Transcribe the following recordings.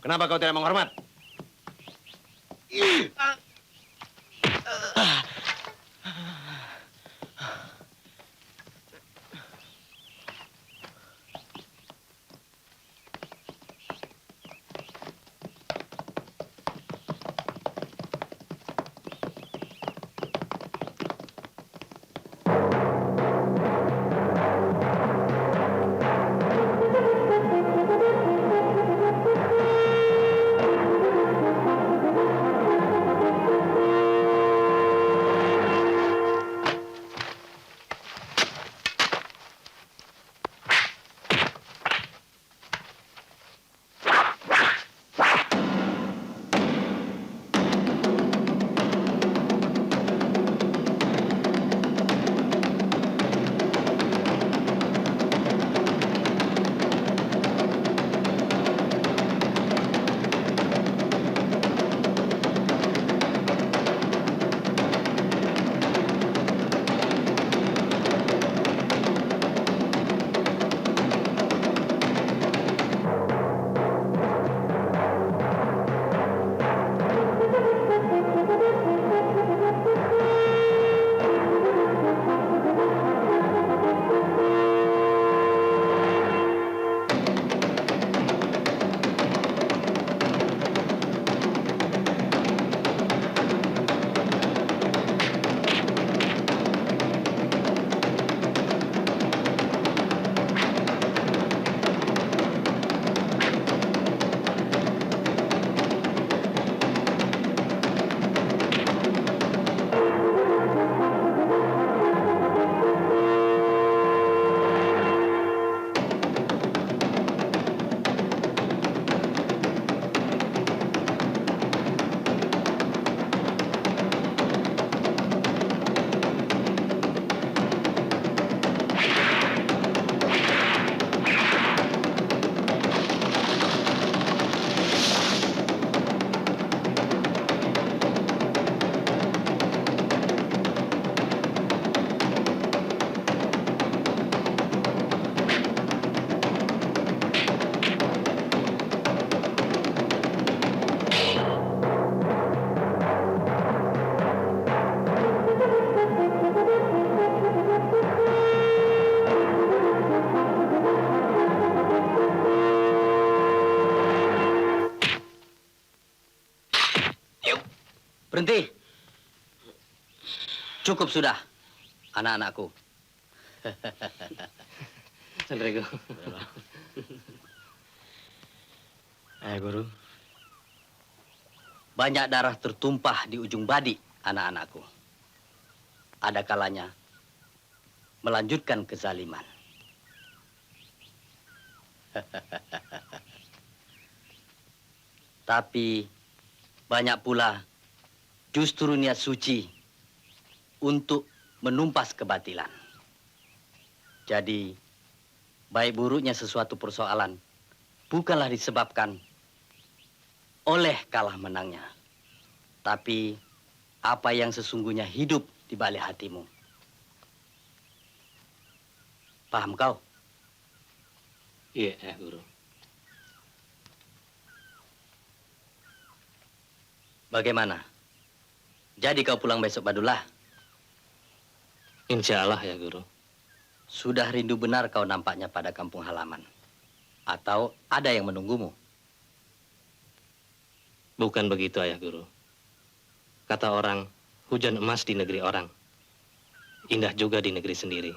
Kenapa kau tidak menghormat? Berhenti. Cukup sudah, anak-anakku. Sandrego. Guru. Banyak darah tertumpah di ujung badi, anak-anakku. Ada kalanya melanjutkan kezaliman. Tapi banyak pula justru niat suci untuk menumpas kebatilan. Jadi, baik buruknya sesuatu persoalan bukanlah disebabkan oleh kalah menangnya, tapi apa yang sesungguhnya hidup di balik hatimu. Paham kau? Iya, Guru. Bagaimana? Jadi kau pulang besok, Badullah? Insya Allah ya, Guru. Sudah rindu benar kau nampaknya pada kampung halaman? Atau ada yang menunggumu? Bukan begitu, Ayah Guru. Kata orang, hujan emas di negeri orang. Indah juga di negeri sendiri.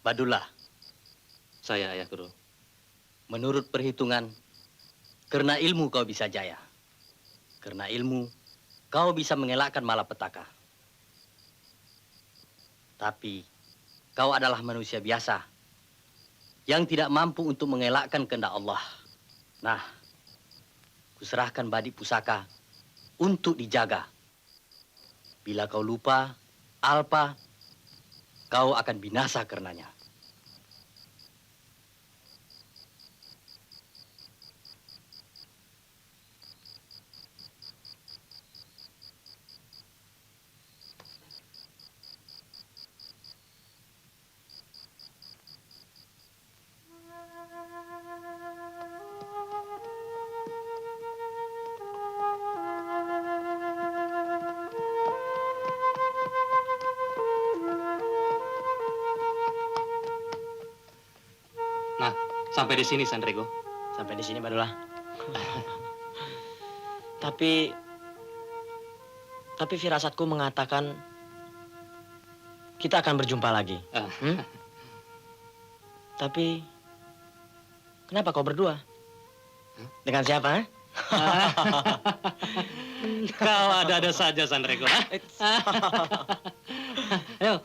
Badullah, Saya, Ayah Guru. menurut perhitungan, karena ilmu kau bisa jaya. Karena ilmu, kau bisa mengelakkan malapetaka. Tapi, kau adalah manusia biasa yang tidak mampu untuk mengelakkan kehendak Allah. Nah, kuserahkan Badik Pusaka untuk dijaga. Bila kau lupa, Alpa, kau akan binasa karenanya. Nah, sampai di sini, Sandrego. Sampai di sini, Badola. Tapi firasatku mengatakan kita akan berjumpa lagi. Tapi kenapa kau berdua? Dengan siapa? Kau ada-ada saja, Sandrego. Ayo.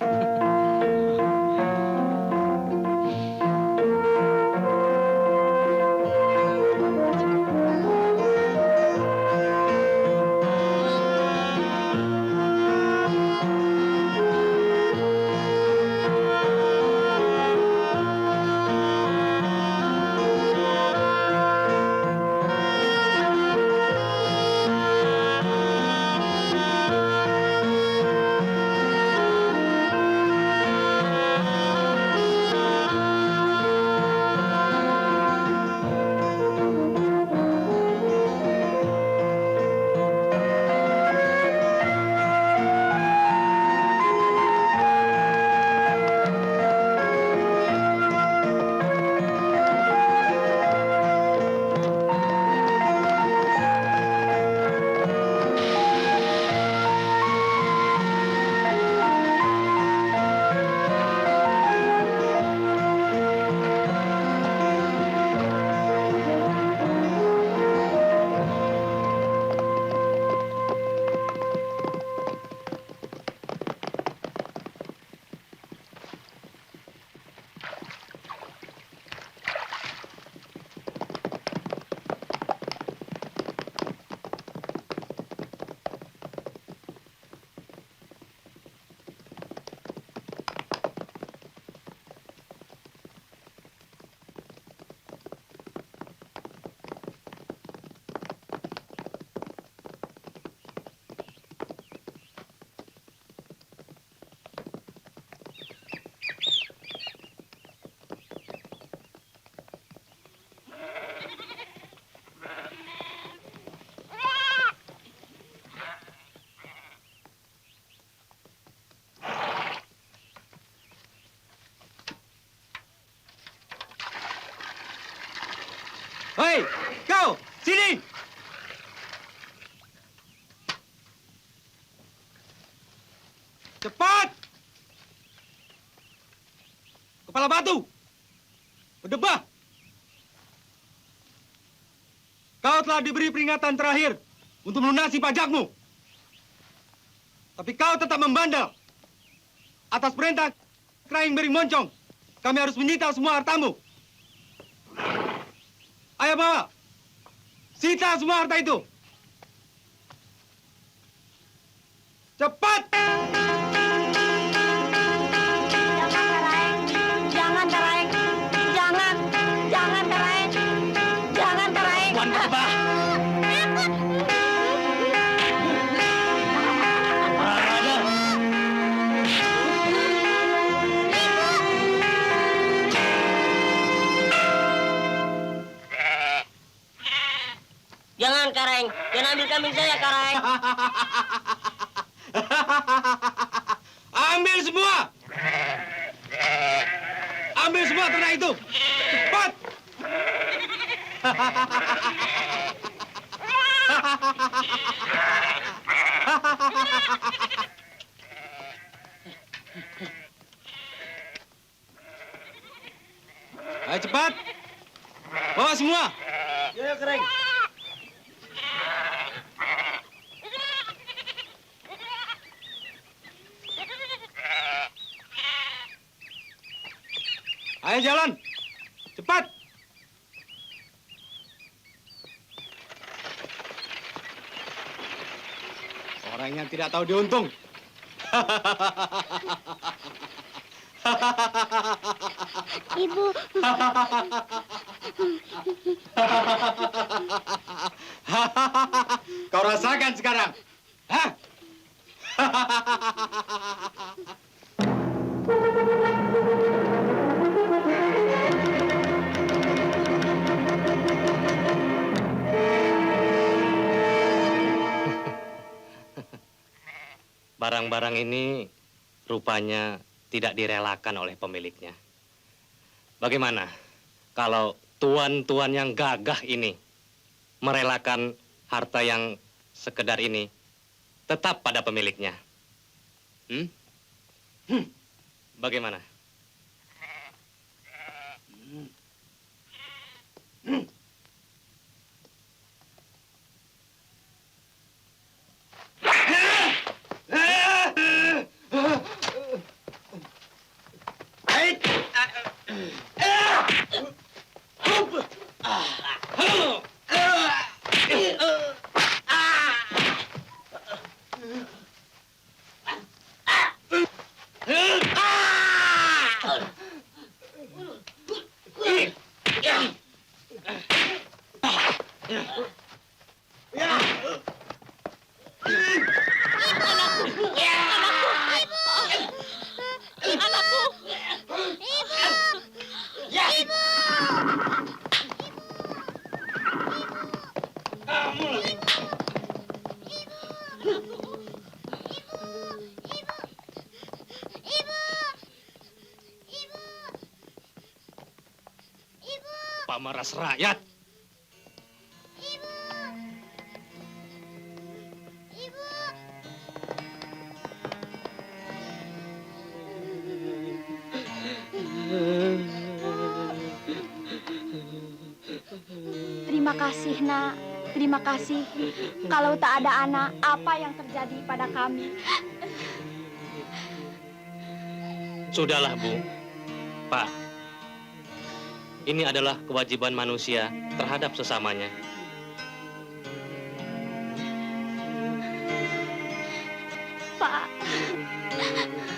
Hei, kau, sini! Cepat! Kepala batu! Berdebah! Kau telah diberi peringatan terakhir untuk melunasi pajakmu. Tapi kau tetap membandel. Atas perintah Kraing Bering Moncong, kami harus menyita semua hartamu. Ayo bawa. Sita semua harta itu. Cepat! Jangan, Karaeng. Jangan, Karaeng. Jangan, Karaeng. Wan Berdebah. Jangan, Karaeng. Jangan ambil kambing saya, Karaeng. Ambil semua! Ambil semua ternak itu! Cepat! Ayo cepat! Bawa semua! Ya, Karaeng. Ayo jalan! Cepat! Orang yang tidak tahu diuntung. Ibu, Kau rasakan sekarang. Hah? Barang-barang ini rupanya tidak direlakan oleh pemiliknya. Bagaimana kalau tuan-tuan yang gagah ini merelakan harta yang sekedar ini tetap pada pemiliknya? Bagaimana? Pamaras rakyat. terima kasih, Nak. Terima kasih. Kalau tak ada anak, apa yang terjadi pada kami? Sudahlah, Bu. Pak, ini adalah kewajiban manusia terhadap sesamanya. Pak,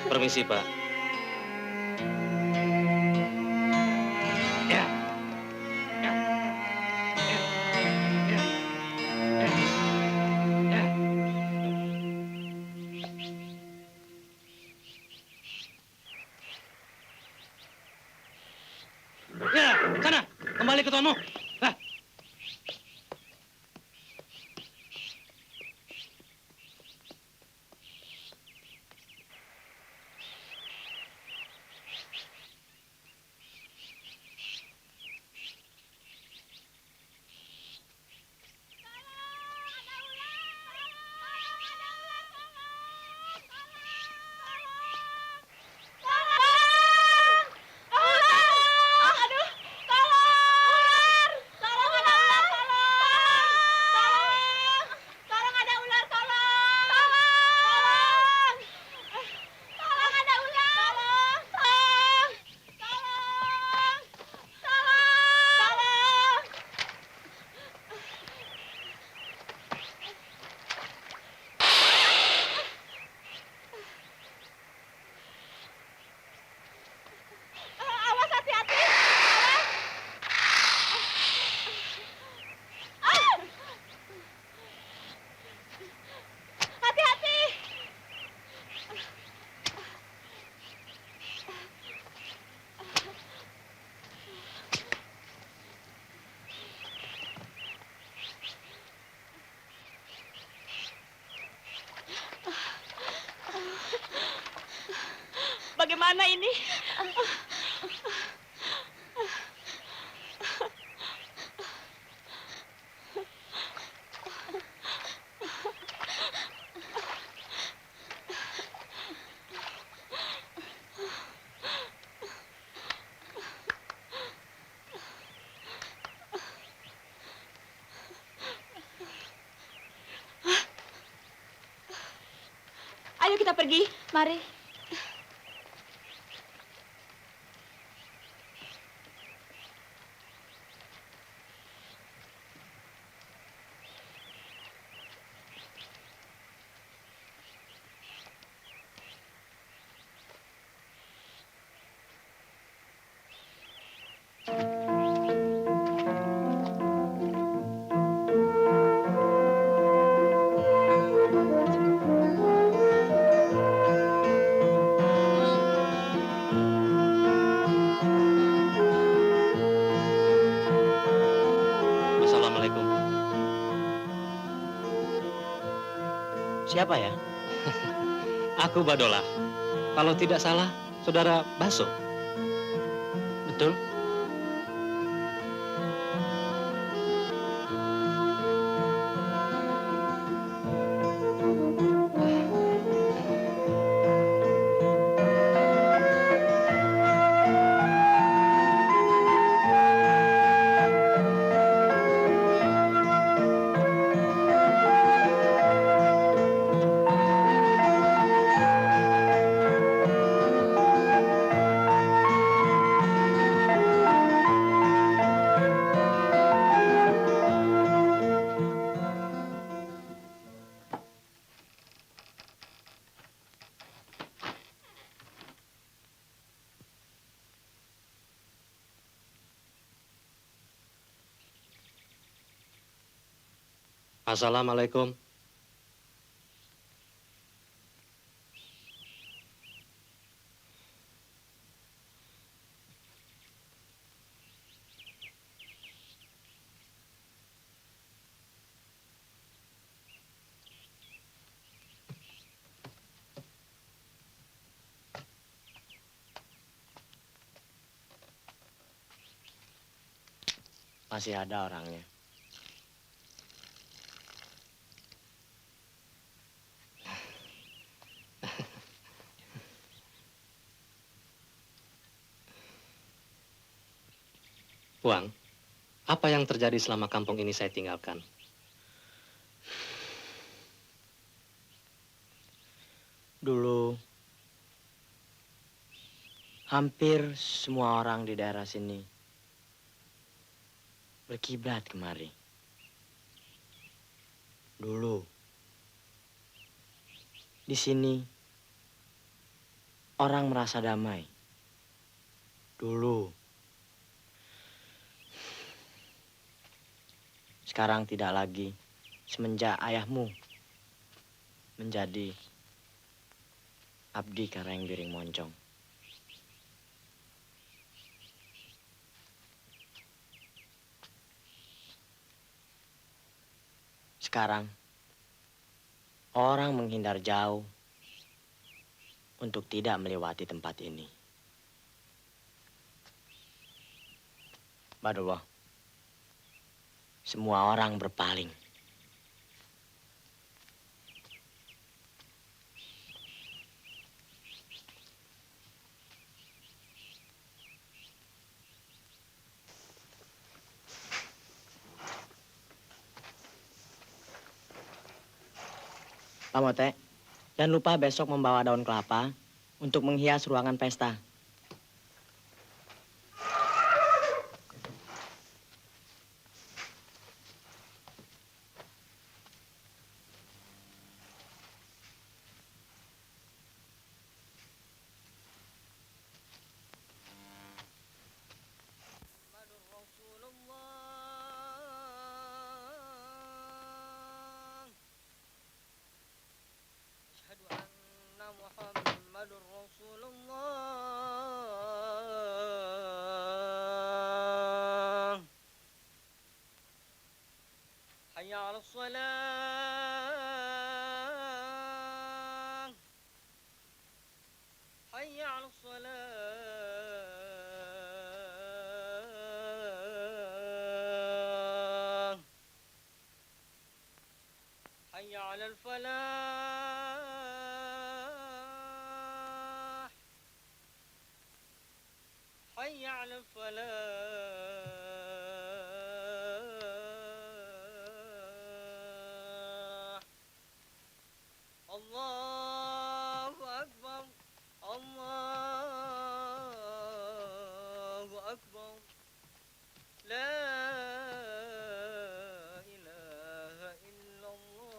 Permisi, Pak. Ya, sana, kembali ke tuanmu. Hah. bagaimana ini? Ayo kita pergi. Mari. Assalamualaikum. Siapa ya? Aku Badola. Kalau tidak salah, saudara Baso. Betul? Assalamualaikum. Masih ada orangnya. Wang, apa yang terjadi selama kampung ini saya tinggalkan? Dulu, hampir semua orang di daerah sini berkiblat kemari. Dulu, di sini orang merasa damai. Dulu. Sekarang tidak lagi, semenjak ayahmu menjadi abdi Karanggiring Moncong. Sekarang, orang menghindar jauh untuk tidak melewati tempat ini. Badowa, semua orang berpaling. Pak Mote, jangan lupa besok membawa daun kelapa untuk menghias ruangan pesta. حي على الصلاة حي على الصلاة حي على الفلاح حي على الفلاح الله أكبر الله أكبر لا إله إلا الله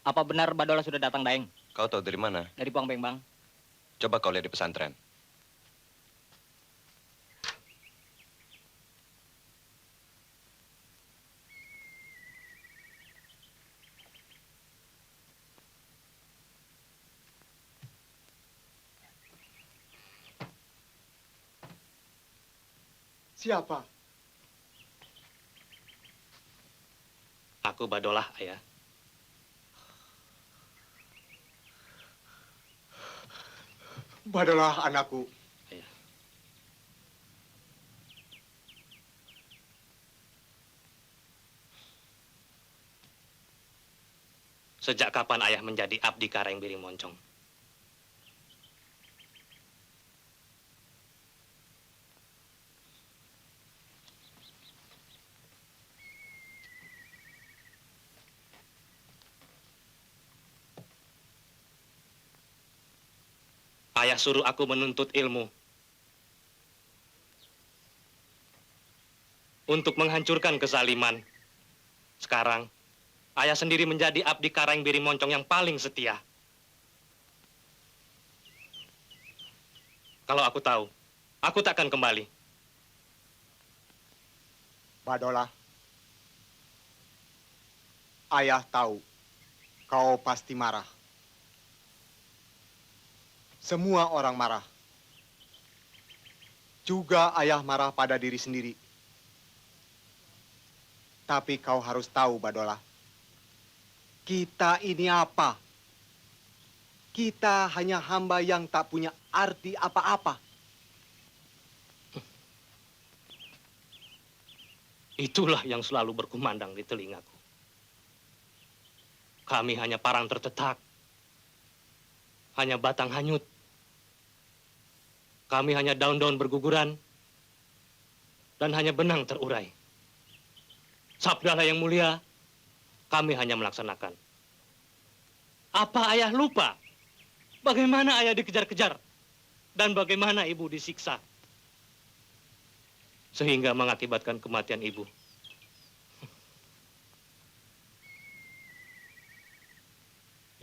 Apa benar Badola sudah datang, Daeng? Kau tahu dari mana? Dari Puang Bang. Coba kau lihat di pesantren. Siapa? Aku Badolah, ayah. Badolah anakku. Ayah. Sejak kapan ayah menjadi abdi Karangmbiri Moncong? Ayah suruh aku menuntut ilmu untuk menghancurkan kezaliman. Sekarang, ayah sendiri menjadi abdi Karangmbiri Moncong yang paling setia. Kalau aku tahu, aku takkan kembali. Badolah. Ayah tahu kau pasti marah. Semua orang marah. Juga ayah marah pada diri sendiri. Tapi kau harus tahu, Badolah. Kita ini apa? Kita hanya hamba yang tak punya arti apa-apa. Itulah yang selalu berkumandang di telingaku. Kami hanya parang tertetak. Hanya batang hanyut. Kami hanya daun-daun berguguran. Dan hanya benang terurai. Sabdalah yang mulia, kami hanya melaksanakan. Apa ayah lupa? Bagaimana ayah dikejar-kejar? Dan bagaimana ibu disiksa? Sehingga mengakibatkan kematian ibu.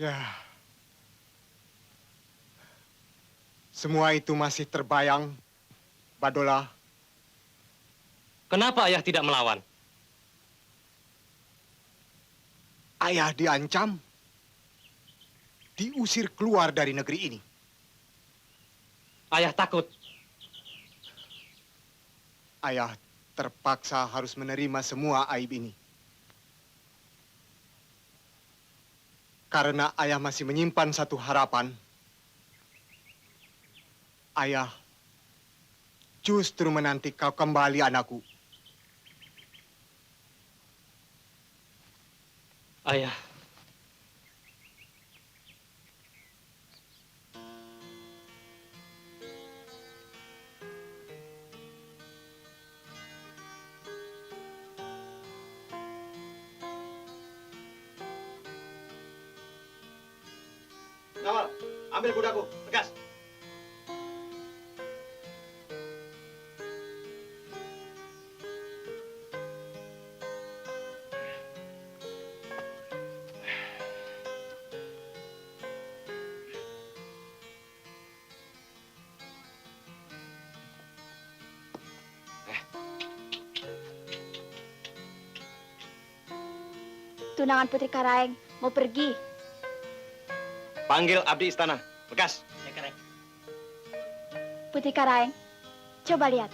Ya. Semua itu masih terbayang, Badolah. Kenapa ayah tidak melawan? Ayah diancam, diusir keluar dari negeri ini. Ayah takut. Ayah terpaksa harus menerima semua aib ini. Karena ayah masih menyimpan satu harapan. Ayah justru menanti kau kembali, anakku. Ayah. Nawal, ambil kudaku, tegas. Tunangan Putri Karaeng mau pergi. Panggil abdi istana. Bekas. Ya, Kareng. Putri Karaeng, coba lihat.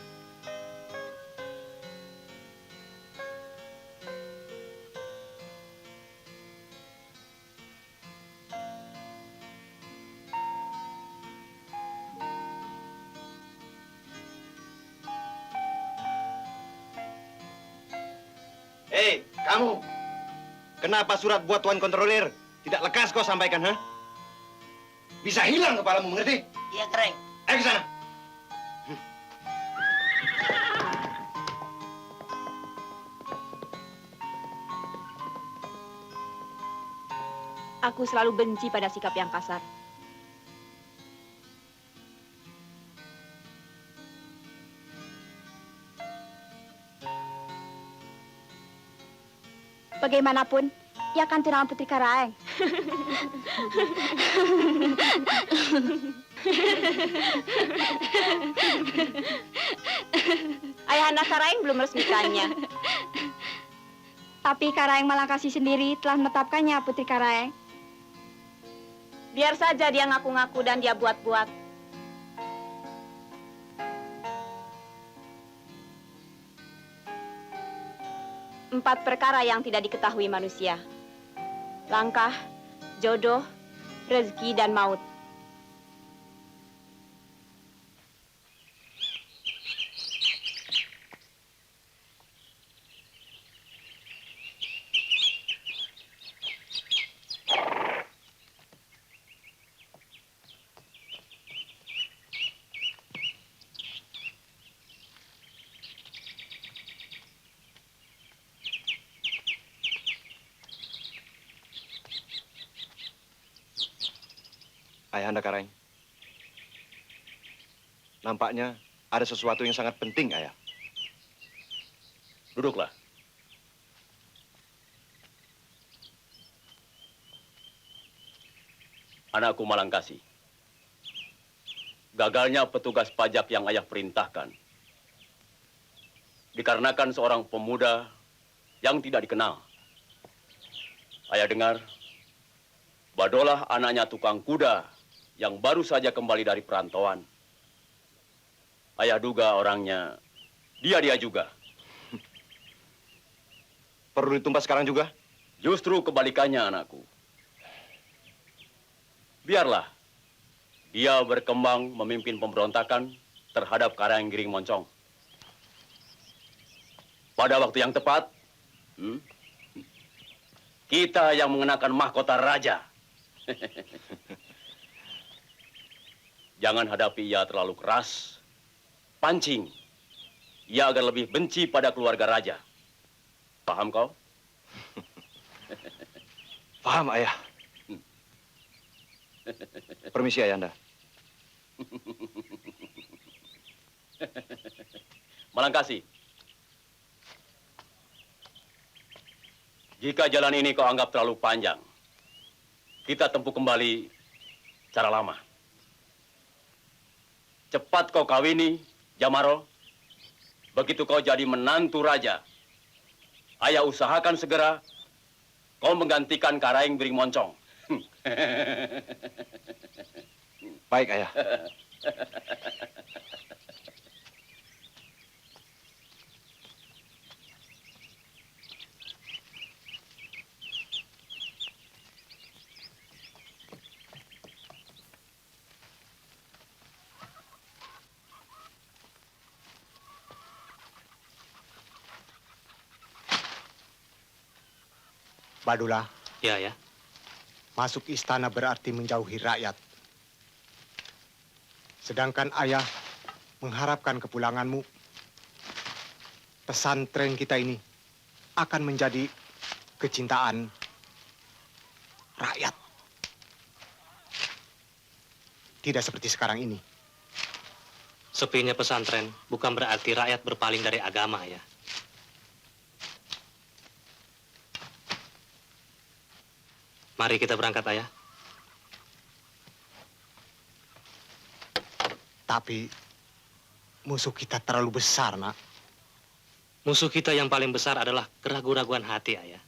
Hei, kamu. Kenapa surat buat Tuan Kontrolir tidak lekas kau sampaikan, ha? Bisa hilang kepalamu, mengerti? Iya, Kareng. Ayo ke sana. Aku selalu benci pada sikap yang kasar. Bagaimanapun, ia kan tunangan Putri Karaeng. Ayahanda Karaeng belum meresmikannya. Tapi Karaeng Malangkasi sendiri telah menetapkannya, Putri Karaeng. Biar saja dia ngaku-ngaku dan dia buat-buat. Empat perkara yang tidak diketahui manusia. Langkah, jodoh, rezeki, dan maut. Ayahanda Karaeng. Nampaknya ada sesuatu yang sangat penting, Ayah. Duduklah. Anakku Malangkasi. Gagalnya petugas pajak yang ayah perintahkan dikarenakan seorang pemuda yang tidak dikenal. Ayah dengar Badolah anaknya tukang kuda yang baru saja kembali dari perantauan. Ayah duga orangnya dia juga. Perlu ditumpas sekarang juga? Justru kebalikannya, anakku. Biarlah dia berkembang memimpin pemberontakan terhadap Karaeng Giring Moncong. Pada waktu yang tepat, kita yang mengenakan mahkota raja. Jangan hadapi ia terlalu keras. Pancing. Ia agar lebih benci pada keluarga raja. Paham kau? Paham, Ayah. Permisi, Ayahanda. Malangkasi. Jika jalan ini kau anggap terlalu panjang, kita tempuh kembali cara lama. Cepat kau kawini, Jamaro. Begitu kau jadi menantu raja, ayah usahakan segera kau menggantikan Karaeng Giring Moncong. Baik, Ayah. Badulah, Ya, ya. masuk istana berarti menjauhi rakyat. Sedangkan ayah mengharapkan kepulanganmu. Pesantren kita ini akan menjadi kecintaan rakyat. Tidak seperti sekarang ini. Sepinya pesantren bukan berarti rakyat berpaling dari agama, ya. Mari kita berangkat, Ayah. Tapi musuh kita terlalu besar, Nak. Musuh kita yang paling besar adalah keraguan-raguan hati, Ayah.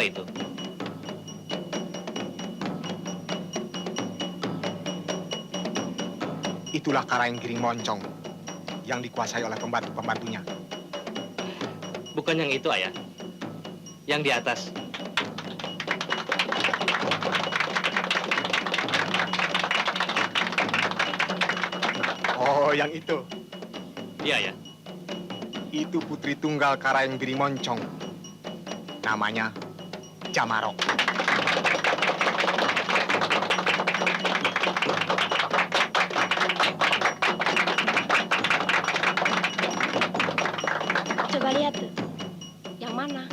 Apa itu? Itulah Karaeng Giring Moncong yang dikuasai oleh pembantu-pembantunya. Bukan yang itu, Ayah. Yang di atas. Oh, yang itu. Iya, ya. Itu putri tunggal Karaeng Giring Moncong. Namanya Jamarok. Coba lihat tuh. Yang mana?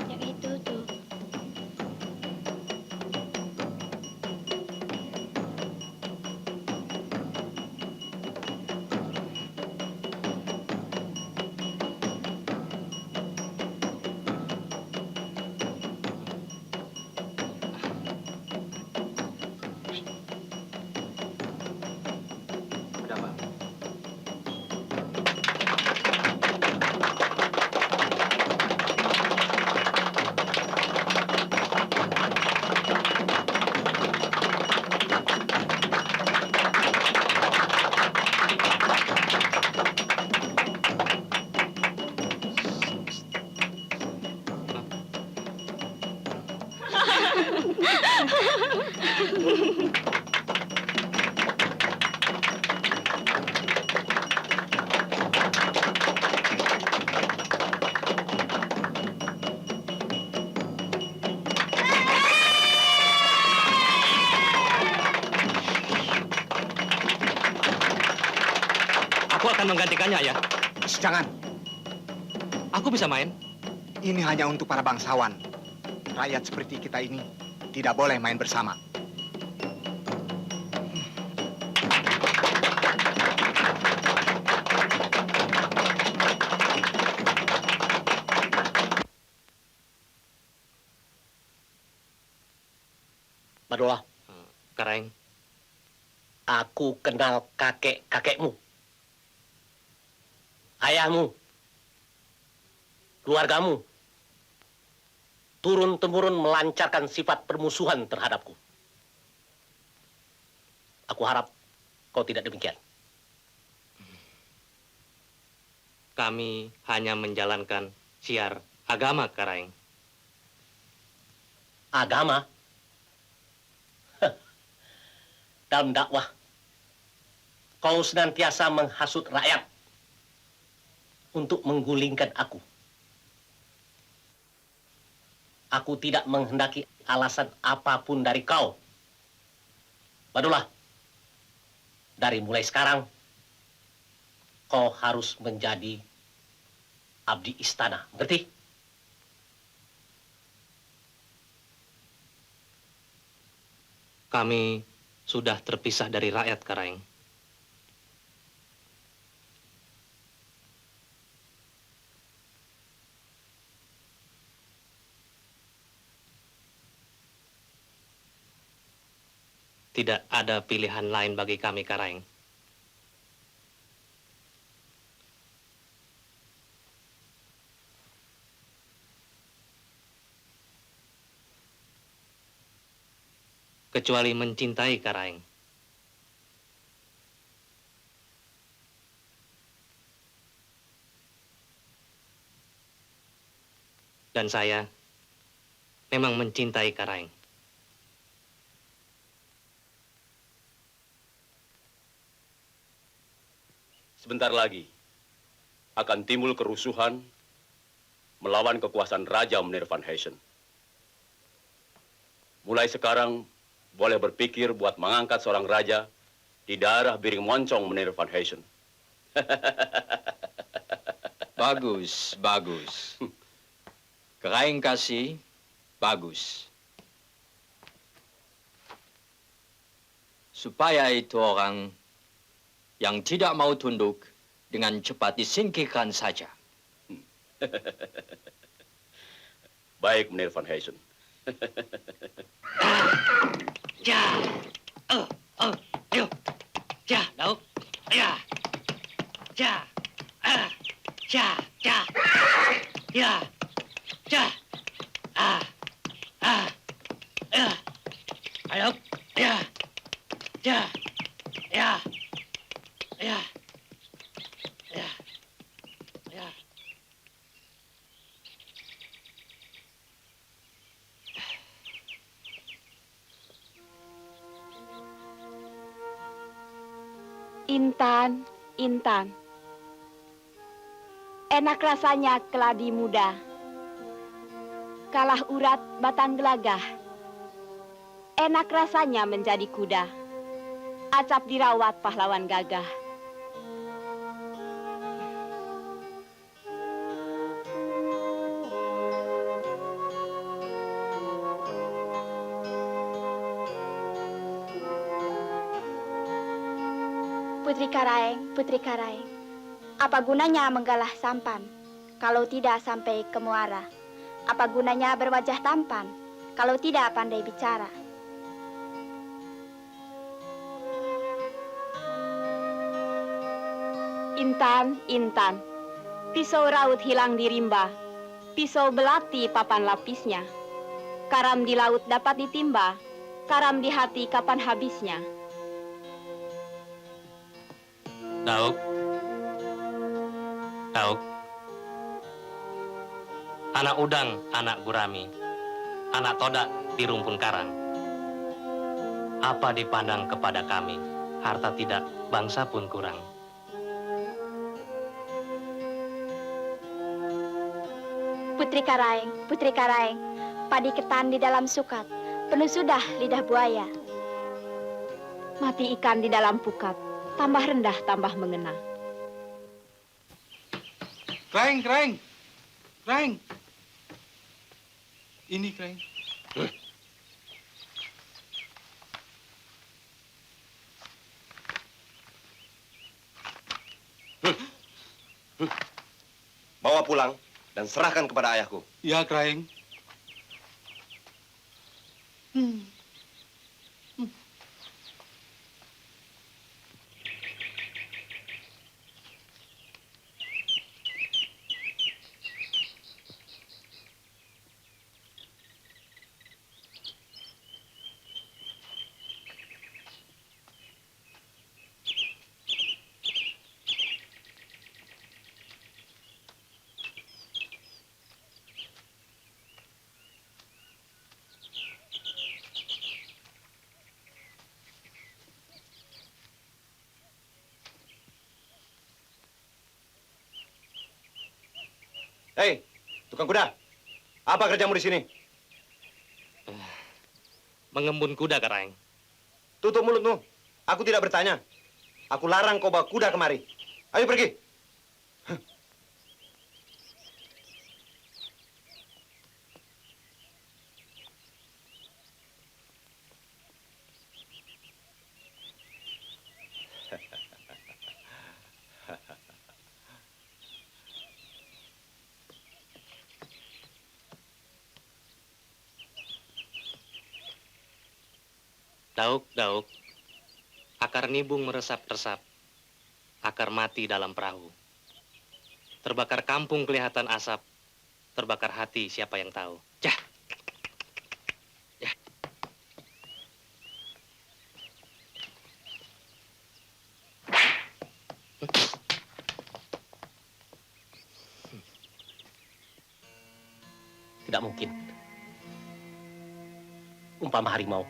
Yang itu tuh. Ada apa? Aku akan menggantikannya, Ayah. Jangan. Aku bisa main. Ini hanya untuk para bangsawan. Rakyat seperti kita ini tidak boleh main bersama. Badola, Karaeng, aku kenal kakek-kakekmu. Ayahmu. Keluargamu. Turun-temurun melancarkan sifat permusuhan terhadapku. Aku harap kau tidak demikian. kami hanya menjalankan siar agama, Karaeng. Agama? Dalam dakwah, kau senantiasa menghasut rakyat untuk menggulingkan aku. Aku tidak menghendaki alasan apapun dari kau. Badulah, dari mulai sekarang, kau harus menjadi abdi istana. Ngerti? Kami sudah terpisah dari rakyat, Karaeng. Tidak ada pilihan lain bagi kami, Karaeng. Kecuali mencintai, Karaeng. Dan saya memang mencintai Karaeng. Sebentar lagi akan timbul kerusuhan melawan kekuasaan Raja Menir van Heysen. Mulai sekarang boleh berpikir buat mengangkat seorang raja di daerah Biring Moncong Menir van Heysen. Bagus, bagus. Keraing kasih, bagus. Supaya itu orang yang tidak mau tunduk dengan cepat disingkirkan saja. Baik, Menir van Heysen. Ja, ayo, ja, Dauk, ya, ja, ja, ja, ya, ja, Ya. Ya. Ya. Ya. Intan, Intan. Enak rasanya keladi muda. Kalah urat batang gelagah. Enak rasanya menjadi kuda. Acap dirawat pahlawan gagah. Putri Karaeng, apa gunanya menggalah sampan kalau tidak sampai ke muara? Apa gunanya berwajah tampan kalau tidak pandai bicara? Intan, Intan. Pisau raut hilang di rimba. Pisau belati papan lapisnya. Karam di laut dapat ditimba. Karam di hati kapan habisnya. Dauk. Dauk. Anak udang, anak gurami. Anak todak di rumpun karang. Apa dipandang kepada kami? Harta tidak, bangsa pun kurang. Putri Karaeng, padi ketan di dalam sukat, penuh sudah lidah buaya. Mati ikan di dalam pukat, tambah rendah, tambah mengena. Keraing, Keraing. Keraing. Ini Keraing. Bawa pulang dan serahkan kepada ayahku. Ya, Keraing. Hei, tukang kuda. Apa kerjamu di sini? Mengembun kuda, Karaeng. Tutup mulutmu. Aku tidak bertanya. Aku larang kau bawa kuda kemari. Ayo pergi. Dauk, Dauk. Akar nibung meresap-resap. Akar mati dalam perahu. Terbakar kampung kelihatan asap. Terbakar hati siapa yang tahu. Cah. Ya. Tidak mungkin. Umpama harimau,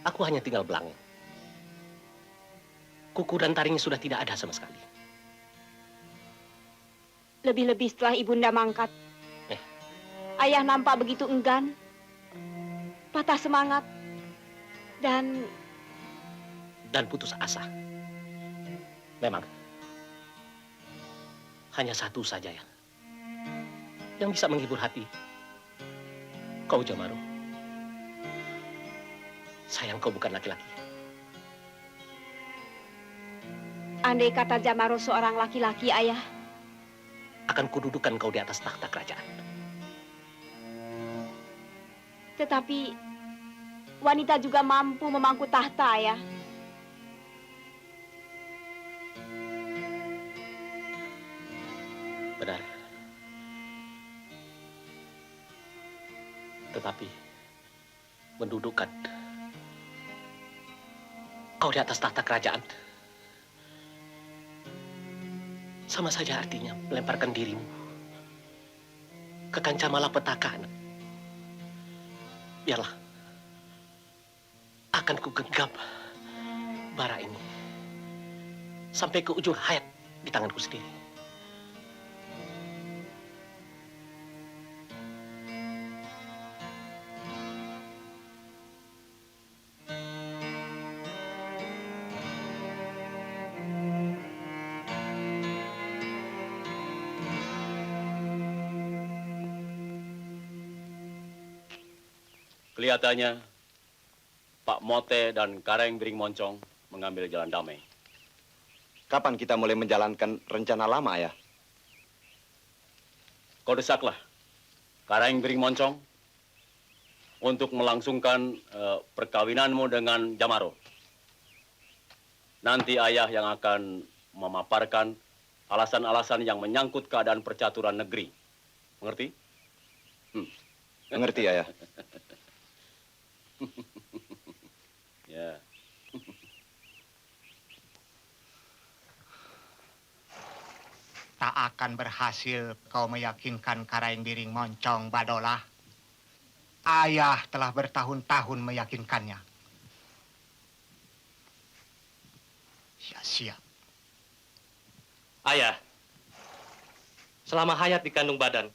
aku hanya tinggal belang. Kuku dan taringnya sudah tidak ada sama sekali. Lebih-lebih setelah ibunda mangkat. Ayah nampak begitu enggan, patah semangat, dan putus asa. Memang, hanya satu saja yang bisa menghibur hati. Kau, Jamaru. Sayang kau bukan laki-laki. andai kata Jamaro seorang laki-laki, Ayah, akan kududukan kau di atas takhta kerajaan. tetapi wanita juga mampu memangku tahta, Ayah. Benar. Tetapi mendudukkan kau di atas tahta kerajaan. Sama saja artinya melemparkan dirimu ke kancah malapetaka, anak. Biarlah, akan ku genggam bara ini sampai ke ujung hayat di tanganku sendiri. Kelihatannya Pak Mote dan Kareng Bering Moncong mengambil jalan damai. Kapan kita mulai menjalankan rencana lama, Ayah? Kau desaklah Kareng Bering Moncong untuk melangsungkan perkawinanmu dengan Jamaro. Nanti ayah yang akan memaparkan alasan-alasan yang menyangkut keadaan percaturan negeri. Mengerti? Mengerti, Ayah. Ya. Tak akan berhasil kau meyakinkan Kareng Biring Moncong, Badolah. Ayah telah bertahun-tahun meyakinkannya. Sia-sia. Ayah, selama hayat di kandung badan,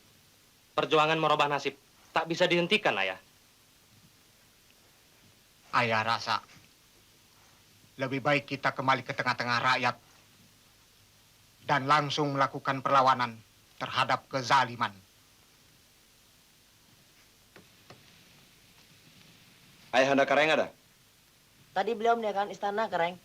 perjuangan merubah nasib tak bisa dihentikan, Ayah. Ayah rasa lebih baik kita kembali ke tengah-tengah rakyat dan langsung melakukan perlawanan terhadap kezaliman. Ayah anda Kareng ada? Tadi beliau meninggalkan istana, Kareng.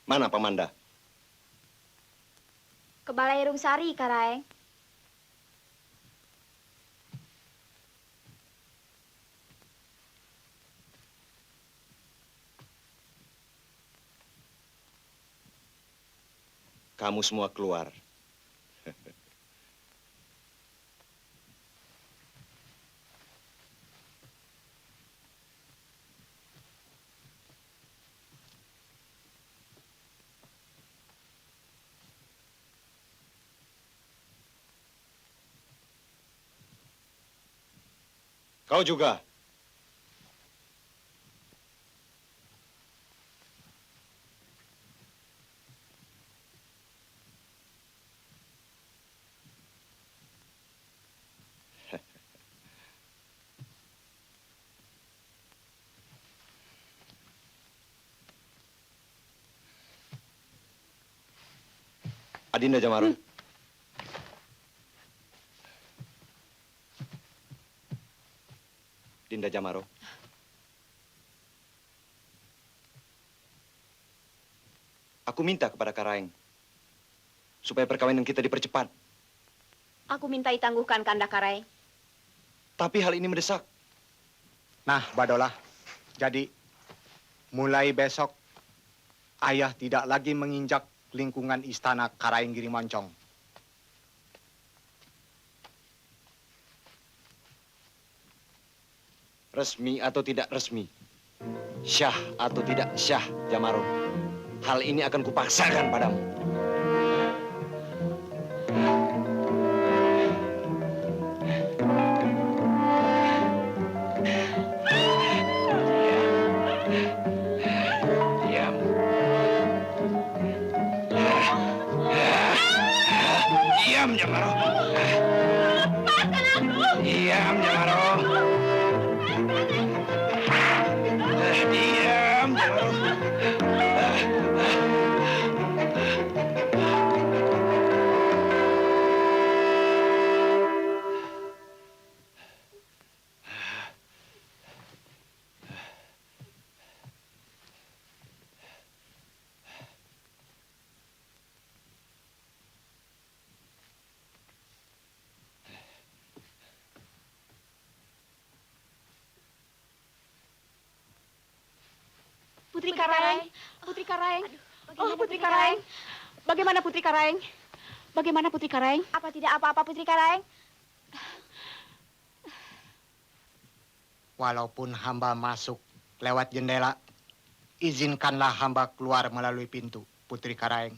Mana Pamanda? Ke Balai Rungsari, Kareng. Kamu semua keluar. Kau juga. Adinda Jamaro. Dinda Jamaro. Aku minta kepada Kareng supaya perkawinan kita dipercepat. Aku minta ditangguhkan, Kanda Kareng. Tapi hal ini mendesak. Nah, Badolah, jadi mulai besok ayah tidak lagi menginjak lingkungan istana Kareng Giri Moncong. Resmi atau tidak resmi, syah atau tidak syah, Jamaro, hal ini akan kupaksakan padamu. Diam. Diam, Jamaro. Lepaskan aku! Diam, Jamaro. Diam, Jamaro. Putri Karaeng. Putri Karaeng. Oh, Putri Karaeng. Bagaimana Putri Karaeng? Bagaimana Putri Karaeng? Apa tidak apa-apa Putri Karaeng? Walaupun hamba masuk lewat jendela, izinkanlah hamba keluar melalui pintu, Putri Karaeng.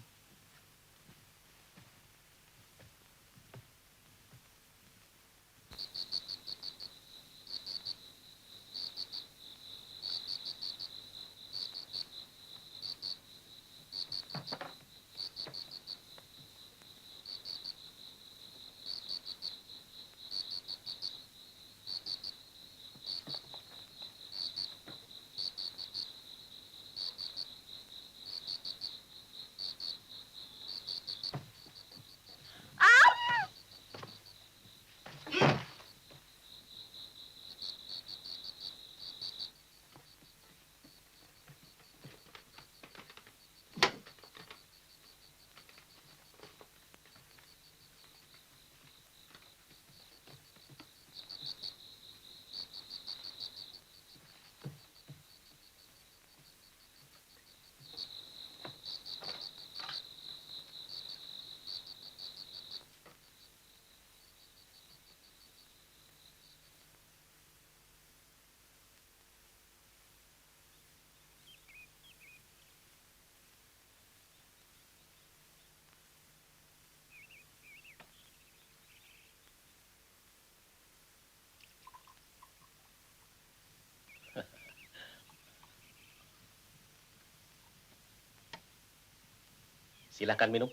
Silakan minum.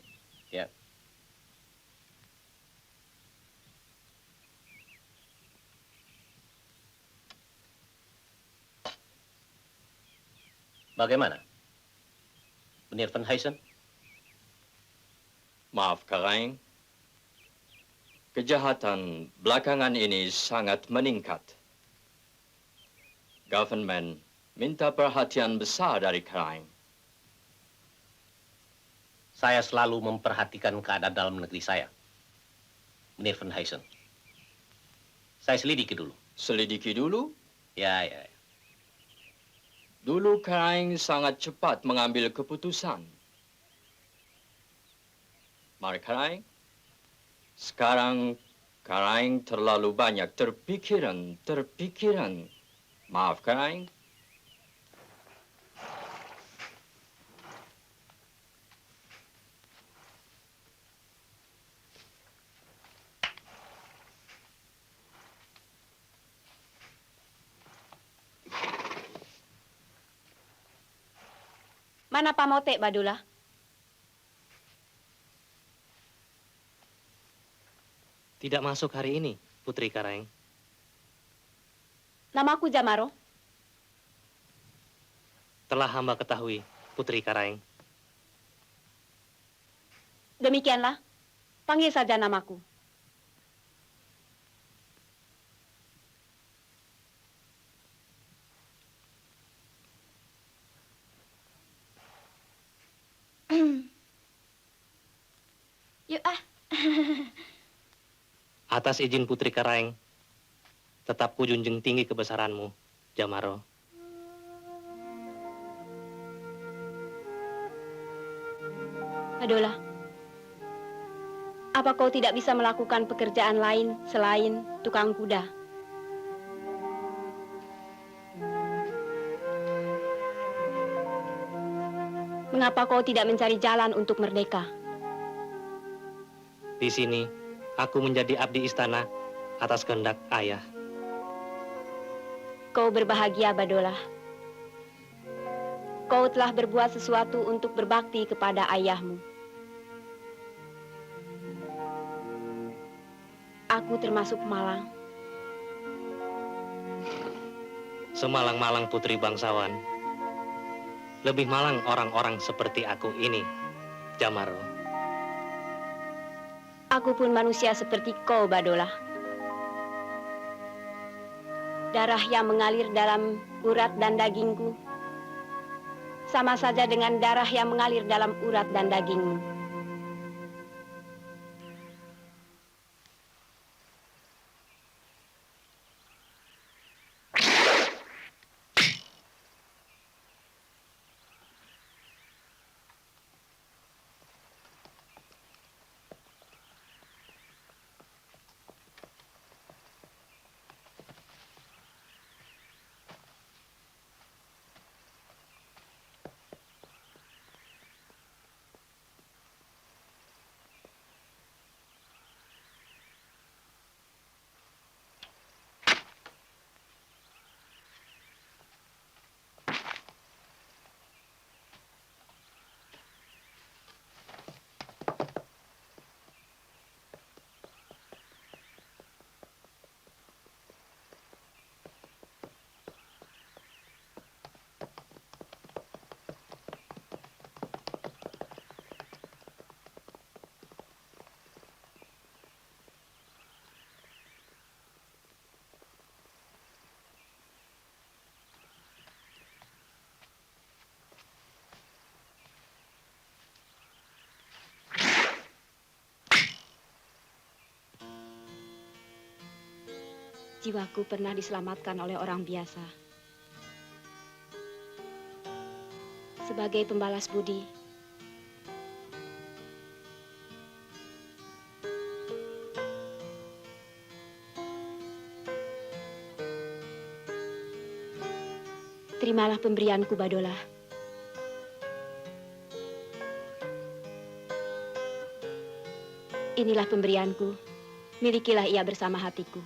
Ya. Bagaimana? Meneer Van Huysen? Maaf, Karaeng. Kejahatan belakangan ini sangat meningkat. Government minta perhatian besar dari Karaeng. Saya selalu memperhatikan keadaan dalam negeri saya. Meneer Van Huysen. Saya selidiki dulu. Selidiki dulu? Ya, ya. Dulu Karaeng sangat cepat mengambil keputusan. Mari Karaeng. Sekarang Karaeng terlalu banyak terpikiran. Maaf Karaeng. Mana Pamote, Badulah? Tidak masuk hari ini, Putri Karaeng. Namaku Jamaro. Telah hamba ketahui, Putri Karaeng. Demikianlah. Panggil saja namaku. Yuk ah. Atas izin Putri Karaeng, tetap kujunjung tinggi kebesaranmu, Jamaro. Badolah, apa kau tidak bisa melakukan pekerjaan lain selain tukang kuda? Mengapa kau tidak mencari jalan untuk merdeka? Di sini, aku menjadi abdi istana atas kehendak ayah. Kau berbahagia, Badolah. Kau telah berbuat sesuatu untuk berbakti kepada ayahmu. Aku termasuk malang. Semalang-malang putri bangsawan. Lebih malang orang-orang seperti aku ini, Jamaro. Aku pun manusia seperti kau, Badolah. Darah yang mengalir dalam urat dan dagingku sama saja dengan darah yang mengalir dalam urat dan dagingmu. Jiwaku pernah diselamatkan oleh orang biasa. Sebagai pembalas budi, terimalah pemberianku, Badola. Inilah pemberianku. Milikilah ia bersama hatiku.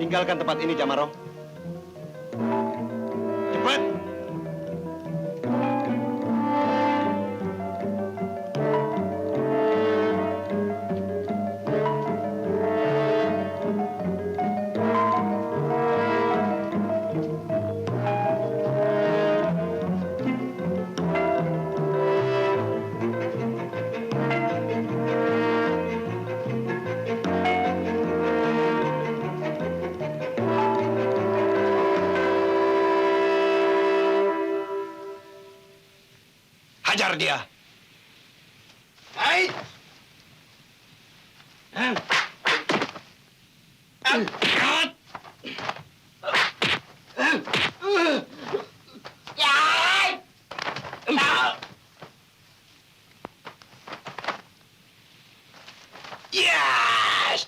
Tinggalkan tempat ini, Jamaro. Cepat! Hajar dia. Hai. Yes.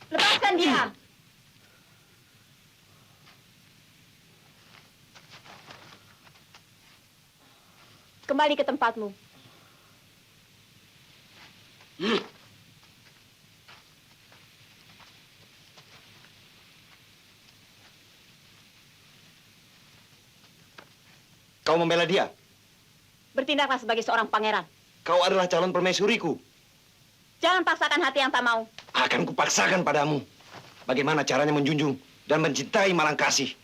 Lepaskan dia. Kembali ke tempatmu. Kau membela dia. Bertindaklah sebagai seorang pangeran. Kau adalah calon permaisuriku. Jangan paksakan hati yang tak mau. Akan kupaksakan padamu. Bagaimana caranya menjunjung dan mencintai Malangkasi.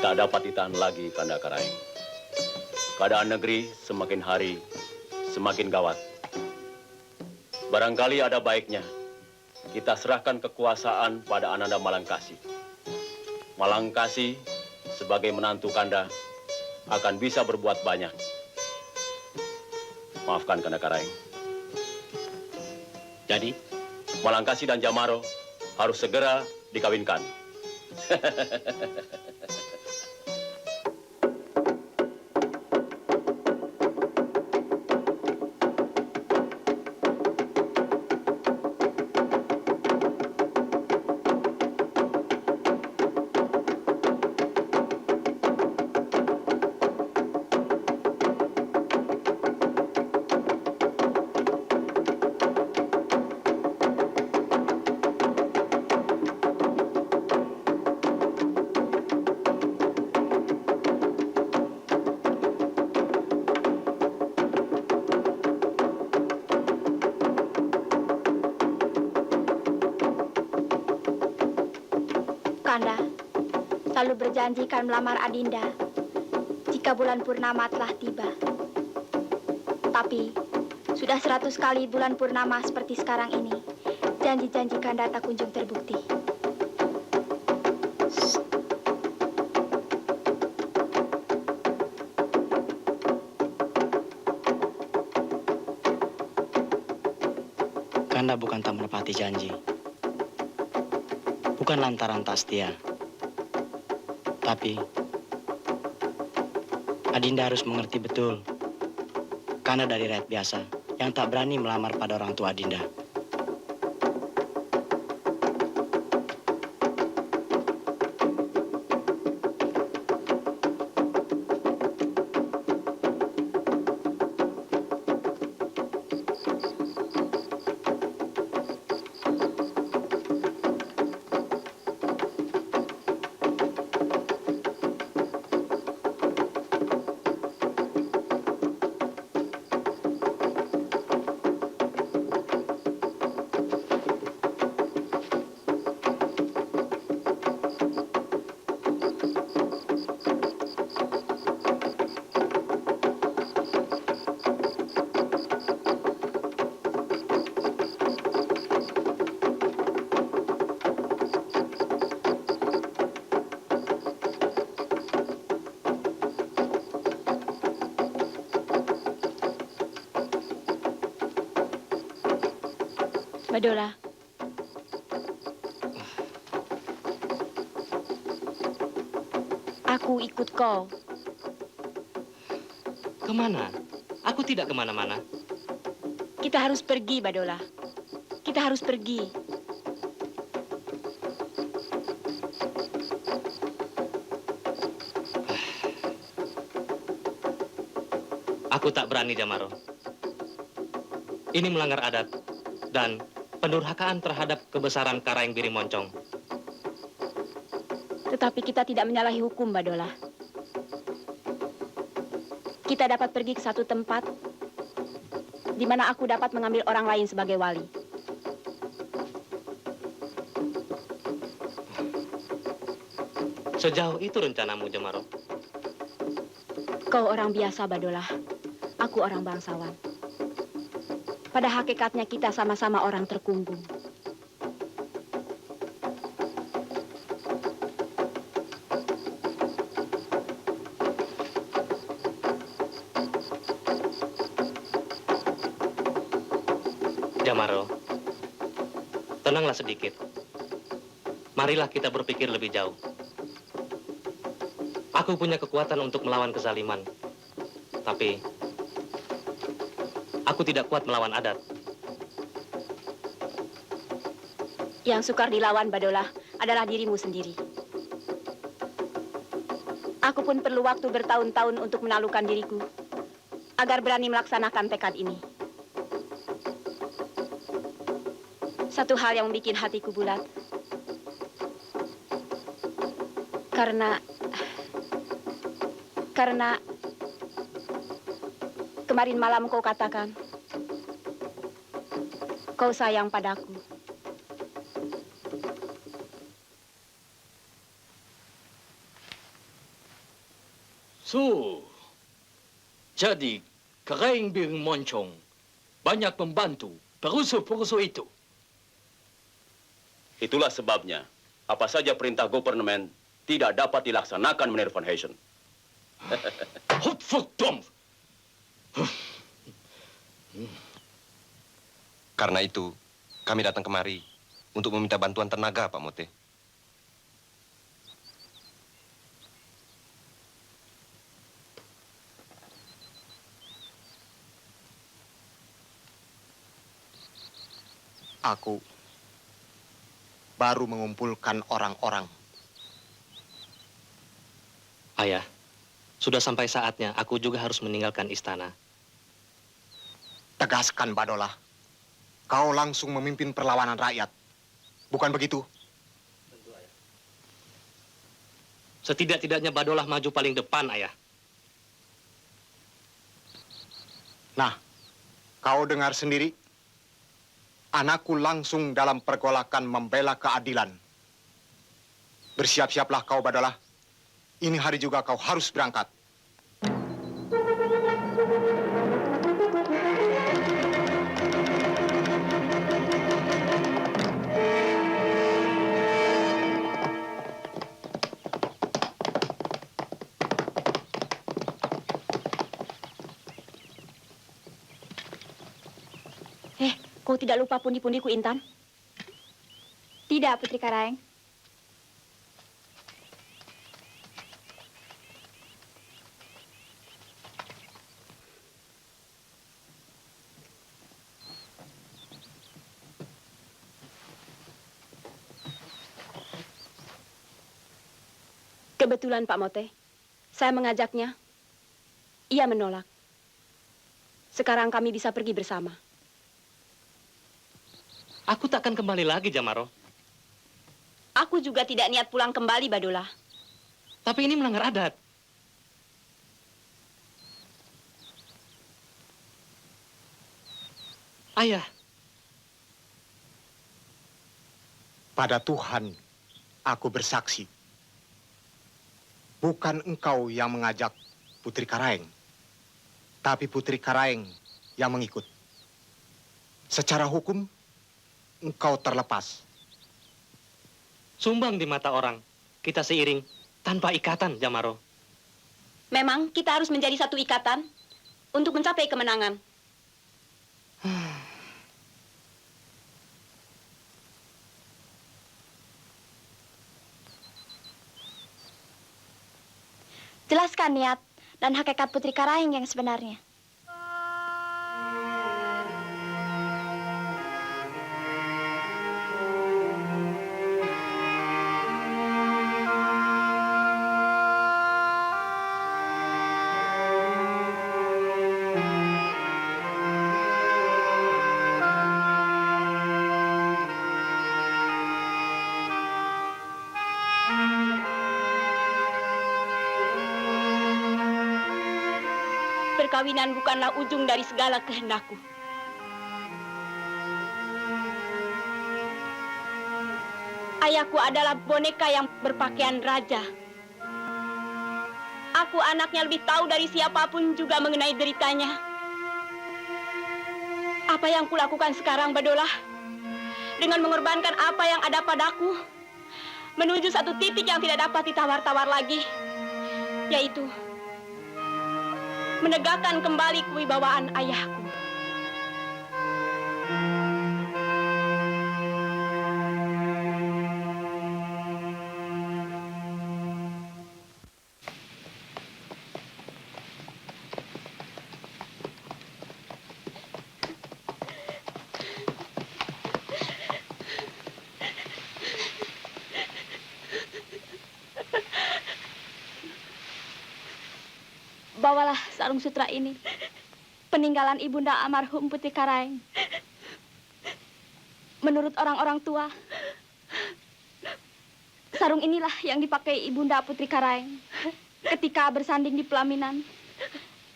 Tak dapat ditahan lagi, Kanda Karaeng. Keadaan negeri semakin hari semakin gawat. Barangkali ada baiknya kita serahkan kekuasaan pada Ananda Malangkasi. Malangkasi sebagai menantu Kanda akan bisa berbuat banyak. Maafkan, Kanda Karaeng. Jadi, Malangkasi dan Jamaro harus segera dikawinkan. Kanda selalu berjanji akan melamar Adinda jika bulan purnama telah tiba. Tapi sudah 100 kali bulan purnama seperti sekarang ini, janji-janji Kanda tak kunjung terbukti. Kanda bukan tak menepati janji. Bukan lantaran tak setia. Tapi Adinda harus mengerti betul. Kanda dari rakyat biasa yang tak berani melamar pada orang tua Adinda. Badola. Aku ikut kau. Kemana? Aku tidak kemana-mana. Kita harus pergi, Badola. Kita harus pergi. Aku tak berani, Jamaro. Ini melanggar adat dan pendurhakaan terhadap kebesaran Karaeng Biri Moncong. Tetapi kita tidak menyalahi hukum, Badola. Kita dapat pergi ke satu tempat di mana aku dapat mengambil orang lain sebagai wali. Sejauh itu rencanamu, Jamaro? Kau orang biasa, Badola. Aku orang bangsawan. Pada hakikatnya kita sama-sama orang terkungkung. Jamaro, tenanglah sedikit. Marilah kita berpikir lebih jauh. Aku punya kekuatan untuk melawan kezaliman. Tapi aku tidak kuat melawan adat. Yang sukar dilawan, Badola, adalah dirimu sendiri. Aku pun perlu waktu bertahun-tahun untuk menaklukkan diriku agar berani melaksanakan tekad ini. Satu hal yang membuat hatiku bulat. Karena kemarin malam kau katakan kau sayang padaku. Jadi Karaeng Biri Moncong banyak membantu perusuh-perusuh itu. Itulah sebabnya, apa saja perintah government tidak dapat dilaksanakan, Meneer Van Heysen. Karena itu, kami datang kemari untuk meminta bantuan tenaga, Pak Mote. Aku baru mengumpulkan orang-orang. Ayah, sudah sampai saatnya aku juga harus meninggalkan istana. Tegaskan, Badola. Kau langsung memimpin perlawanan rakyat. Bukan begitu? Setidak-tidaknya Badolah maju paling depan, Ayah. Nah, kau dengar sendiri. Anakku langsung dalam pergolakan membela keadilan. Bersiap-siaplah kau, Badolah. Ini hari juga kau harus berangkat. Kau tidak lupa pundi-pundiku, Intan? Tidak, Putri Karaeng. Kebetulan, Pak Mote. Saya mengajaknya. Ia menolak. Sekarang kami bisa pergi bersama. Aku takkan kembali lagi, Jamaro. Aku juga tidak niat pulang kembali, Badolah. Tapi ini melanggar adat. Ayah. Pada Tuhan, aku bersaksi. Bukan engkau yang mengajak Putri Karaeng, tapi Putri Karaeng yang mengikut. Secara hukum, engkau terlepas. Sumbang di mata orang. Kita seiring tanpa ikatan, Jamaro. Memang kita harus menjadi satu ikatan untuk mencapai kemenangan. Jelaskan niat dan hakikat Putri Karaeng yang sebenarnya. Perkawinan bukanlah ujung dari segala kehendakku. Ayahku adalah boneka yang berpakaian raja. Aku anaknya lebih tahu dari siapapun juga mengenai deritanya. Apa yang kulakukan sekarang, Badolah? Dengan mengorbankan apa yang ada padaku, menuju satu titik yang tidak dapat ditawar-tawar lagi, yaitu menegakkan kembali kewibawaan ayahku. Bawalah sarung sutra ini. Peninggalan ibunda almarhum Putri Karaeng. Menurut orang-orang tua, sarung inilah yang dipakai ibunda Putri Karaeng ketika bersanding di pelaminan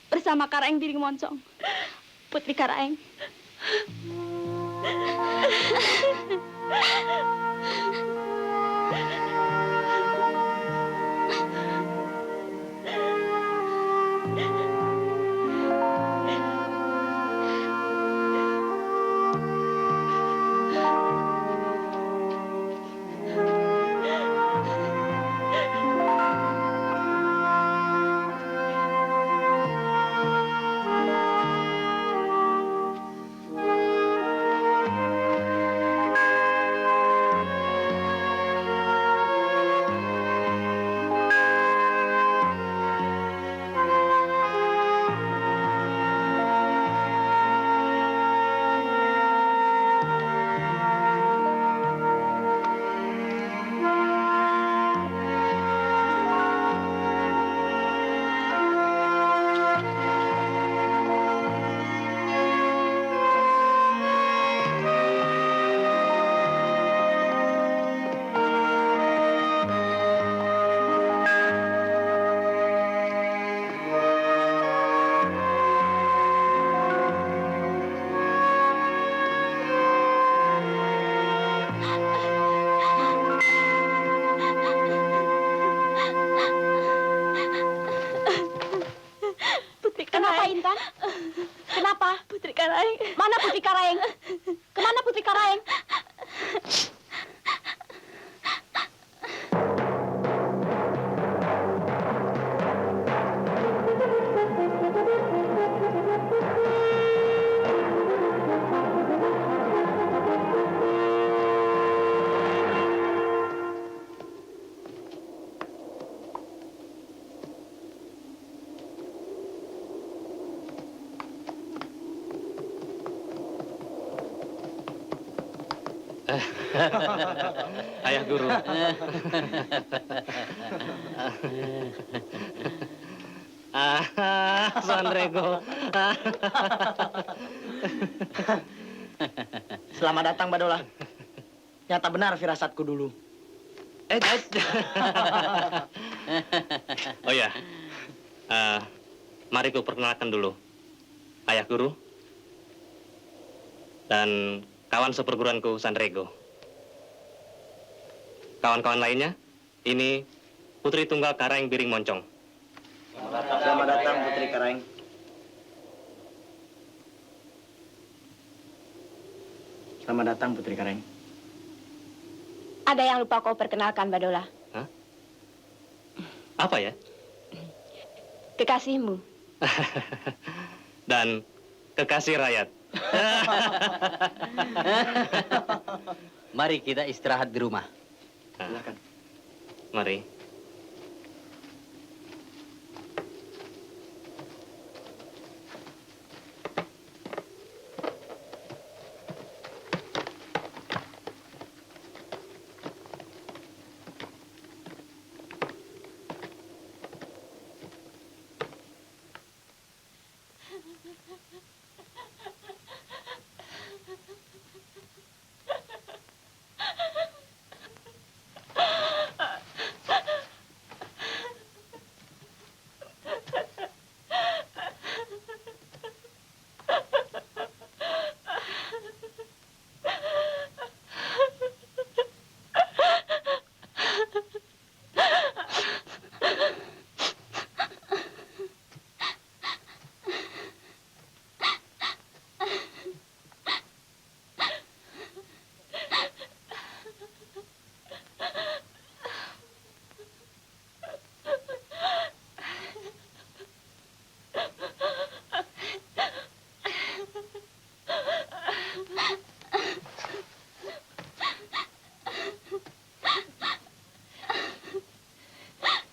bersama Karaeng Biring Moncong. Putri Karaeng. Ayah Guru. Sanrego. Selamat datang, Badola. Nyata benar firasatku dulu. Oh ya, mari ku perkenalkan dulu. Ayah Guru dan kawan seperguruanku Sanrego. Kawan-kawan lainnya, ini Putri Tunggal Karaeng Biring Moncong. Selamat datang, Putri Karaeng. Selamat datang, Putri Karaeng. Ada yang lupa kau perkenalkan, Badola. Hah? Apa ya? Kekasihmu. Dan kekasih rakyat. Mari kita istirahat di rumah. Silakan. Mari.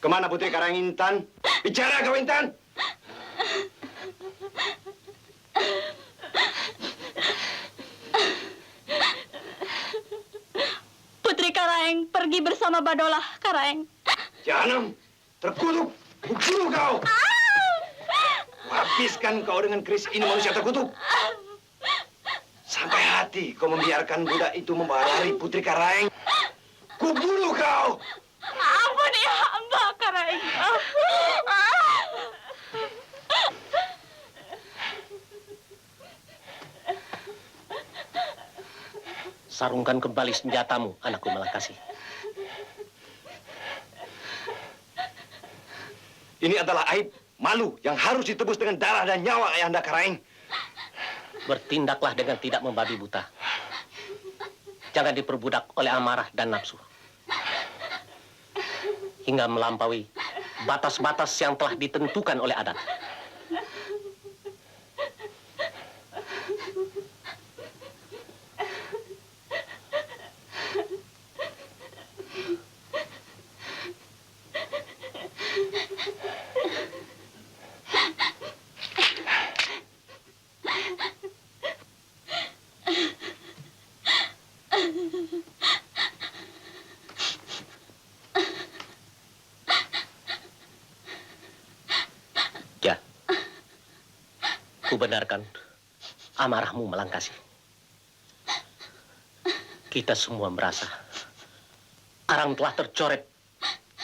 Kemana Putri Karaeng Intan? Bicara kau Intan! Putri Karaeng pergi bersama Badola Karaeng. Jangan terkutuk, bunuh kau! Habiskan kau dengan keris ini manusia terkutuk. Sampai hati kau membiarkan budak itu membawa lari Putri Karaeng. Kubunuh kau! Ampuni hamba, Karaeng. Sarungkan kembali senjatamu, anakku Malangkasi. Ini adalah aib, malu yang harus ditebus dengan darah dan nyawa Ayahanda Karaeng. Bertindaklah dengan tidak membabi buta. Jangan diperbudak oleh amarah dan nafsu. Hingga melampaui batas-batas yang telah ditentukan oleh adat. Ya, kubenarkan amarahmu Malangkasi. Kita semua merasa arang telah tercoret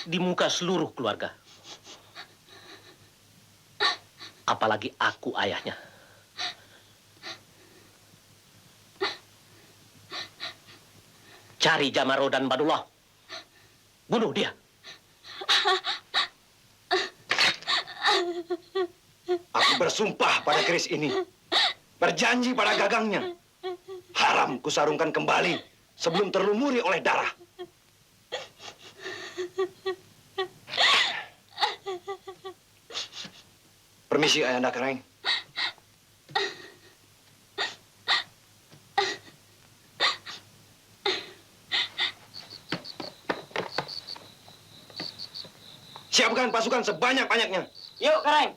di muka seluruh keluarga. Apalagi aku ayahnya. Cari Jamaro dan Badullah. Bunuh dia. Aku bersumpah pada keris ini. Berjanji pada gagangnya. Haram kusarungkan kembali sebelum terlumuri oleh darah. Permisi, Ayahanda Karaeng. Siapkan pasukan sebanyak-banyaknya. Yuk, Karaeng.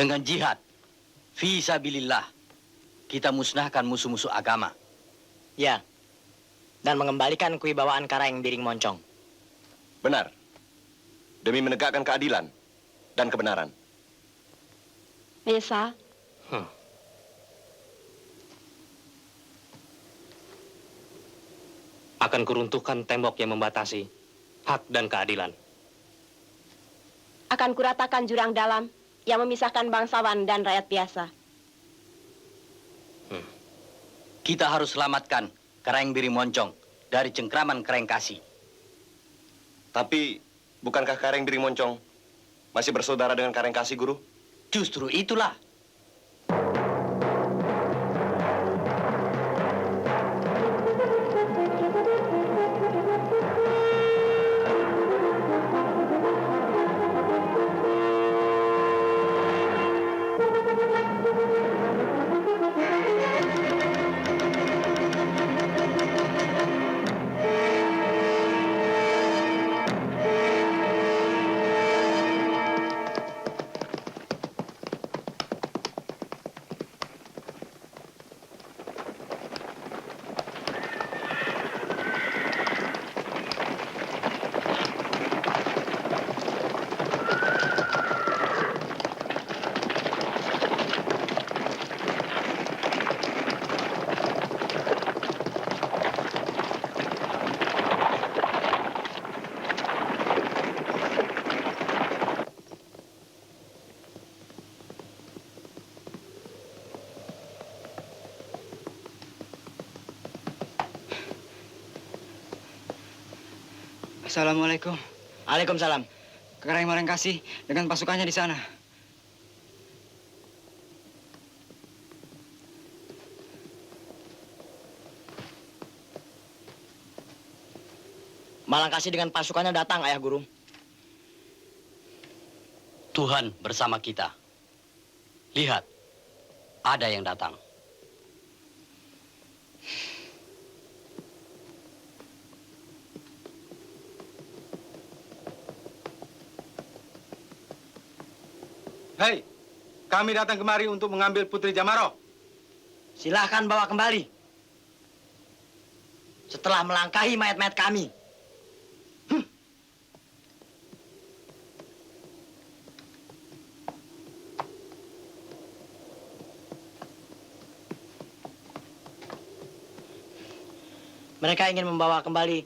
Dengan jihad, fisabilillah, kita musnahkan musuh-musuh agama. Ya, dan mengembalikan kewibawaan Karaeng Biring Moncong. Benar. Demi menegakkan keadilan dan kebenaran. Esa, Akan kuruntuhkan tembok yang membatasi hak dan keadilan. akan kuratakan jurang dalam yang memisahkan bangsawan dan rakyat biasa. Kita harus selamatkan Karaeng Biring Moncong dari cengkraman Karaeng Kasi. Tapi, bukankah Karaeng Biring Moncong masih bersaudara dengan Karaeng Kasi, Guru? Justru itulah. Assalamualaikum. Waalaikumsalam. Karaeng Marengkasi dengan pasukannya di sana. Malangkasi dengan pasukannya datang, Ayah Guru. Tuhan bersama kita. Lihat, ada yang datang. Hei, kami datang kemari untuk mengambil Putri Jamaro. Silahkan bawa kembali. Setelah melangkahi mayat-mayat kami. Mereka ingin membawa kembali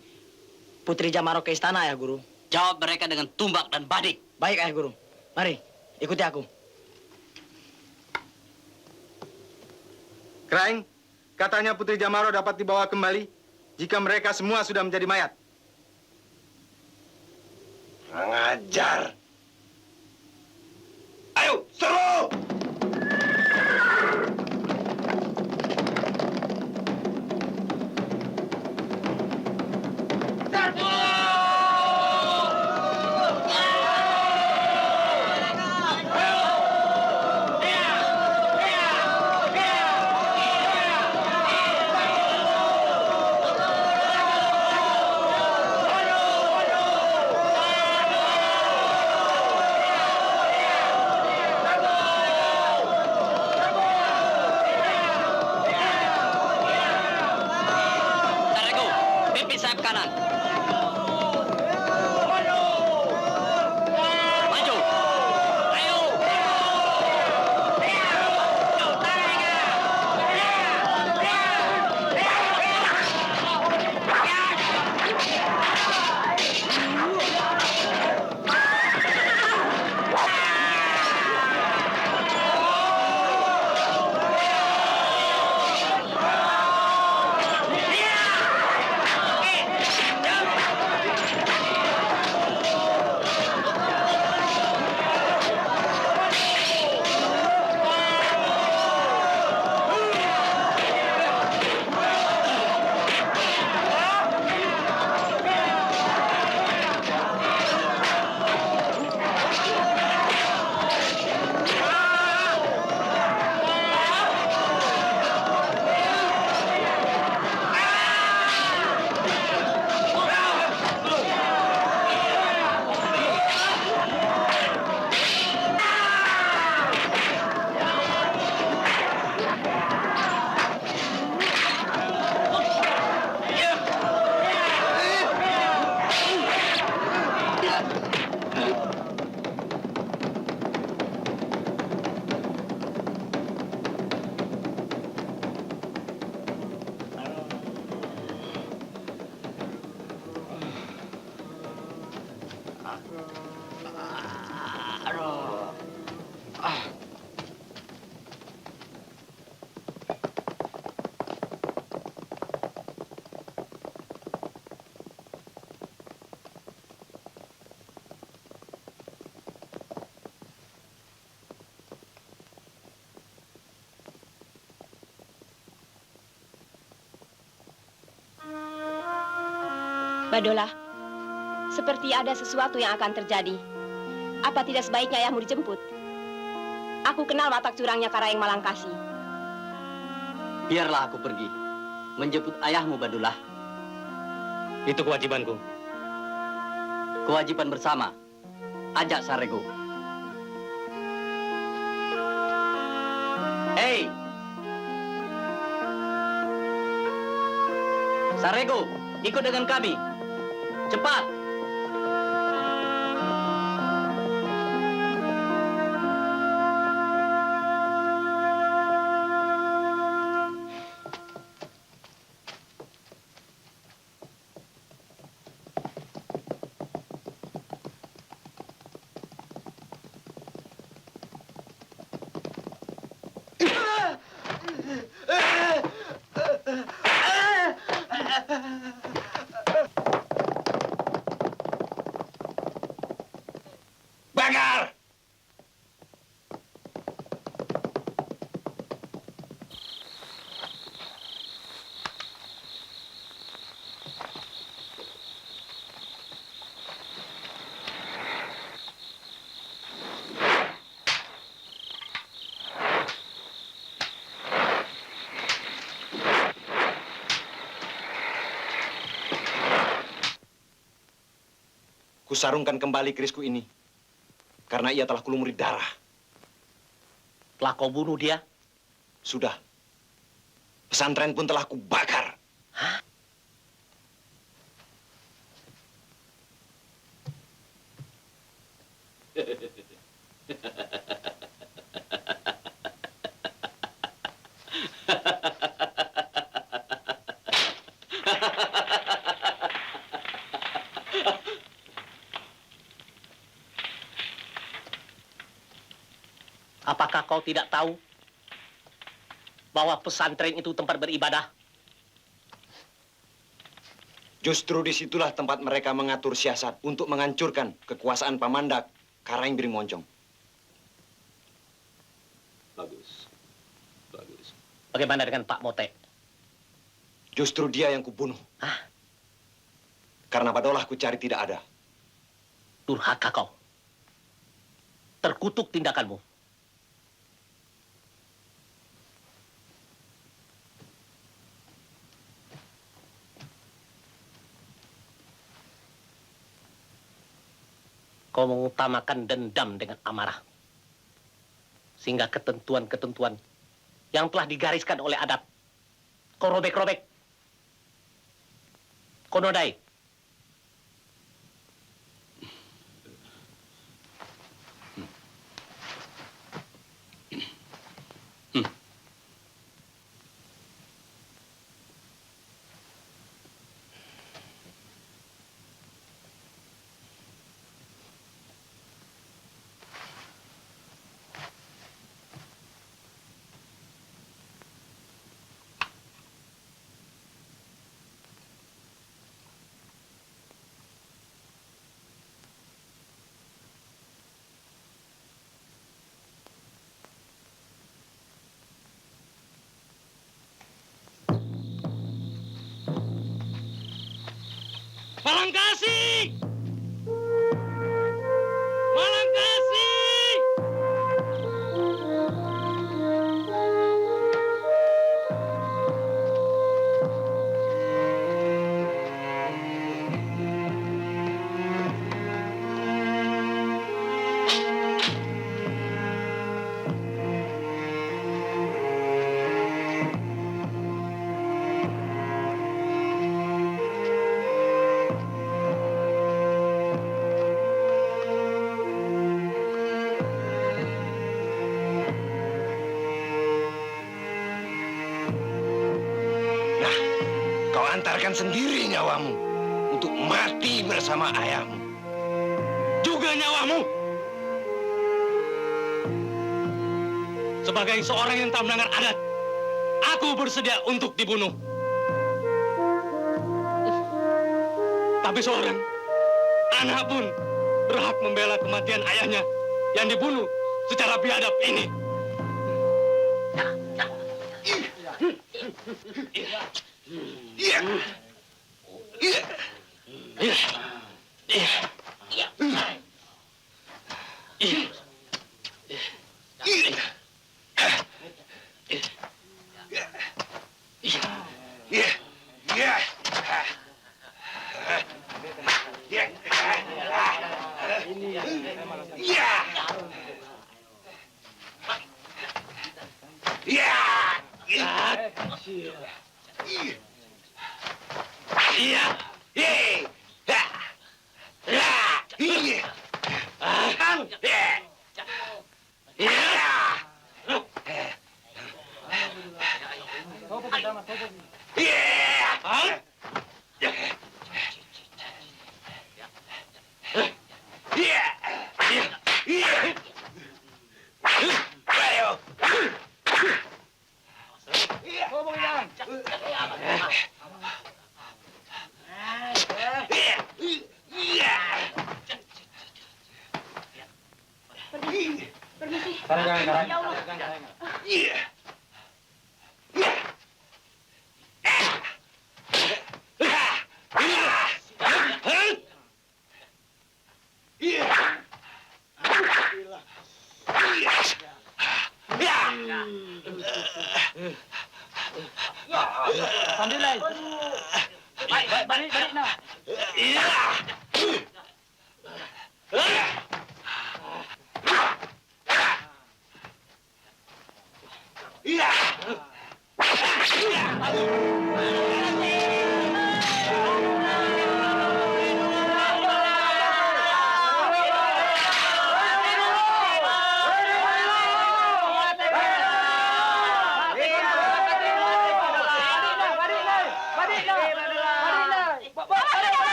Putri Jamaro ke istana, Ayah Guru. Jawab mereka dengan tumbak dan badik. Baik, Ayah Guru. Mari, ikuti aku. Karaeng, katanya Putri Jamaro dapat dibawa kembali jika mereka semua sudah menjadi mayat. Kurang ajar. Ayo, seru! Tarego, pimpin sayap kanan. Maju. Ayo. Badola, seperti ada sesuatu yang akan terjadi. Apa tidak sebaiknya ayahmu dijemput? Aku kenal watak curangnya Karaeng Malangkasi. Biarlah aku pergi. Menjemput ayahmu, Badulah. Itu kewajibanku. Kewajiban bersama. Ajak Sarego. Hei! Sarego, ikut dengan kami. Cepat! Bakar! Kusarungkan kembali kerisku ini. Karena ia telah kulumuri darah. Telah kau bunuh dia? Sudah. Pesantren pun telah kubakar. Hah? Apakah kau tidak tahu bahwa pesantren itu tempat beribadah? Justru disitulah tempat mereka mengatur siasat untuk menghancurkan kekuasaan Pamandak Karaeng Brimongcong. Bagus. Bagus. Bagaimana dengan Pak Mote? Justru dia yang kubunuh. Hah? Karena Badolah kucari tidak ada. Durhaka kau. Terkutuk tindakanmu. Kau mengutamakan dendam dengan amarah. Sehingga ketentuan-ketentuan yang telah digariskan oleh adat, kau robek-robek. Kau nodai. Malangkasi! Malangkasi! menyerahkan sendiri nyawamu untuk mati bersama ayahmu. Juga nyawamu. Sebagai seorang yang tak melanggar adat, aku bersedia untuk dibunuh. Tapi seorang anak pun berhak membela kematian ayahnya yang dibunuh secara biadab ini.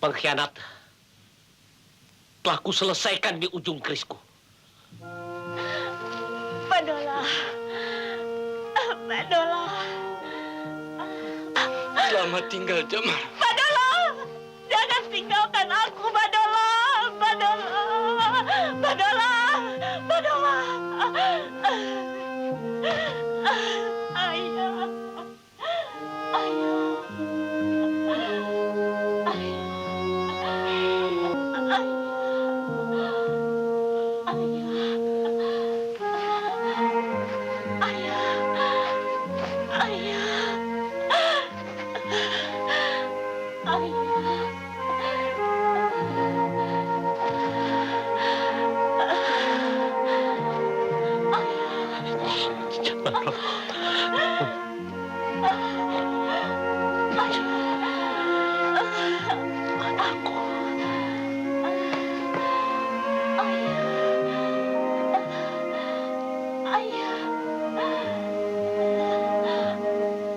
Pengkhianat telah kuselesaikan di ujung kerisku. Badola. Badola. Selamat tinggal, Jamar. Badola. Jangan tinggalkan aku, Badola. Badola. Badola. Badola. Ayah. Ayah.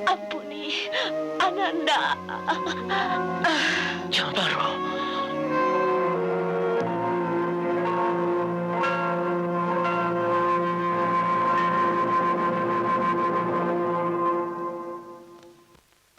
Ampuni Ananda. Jamaro.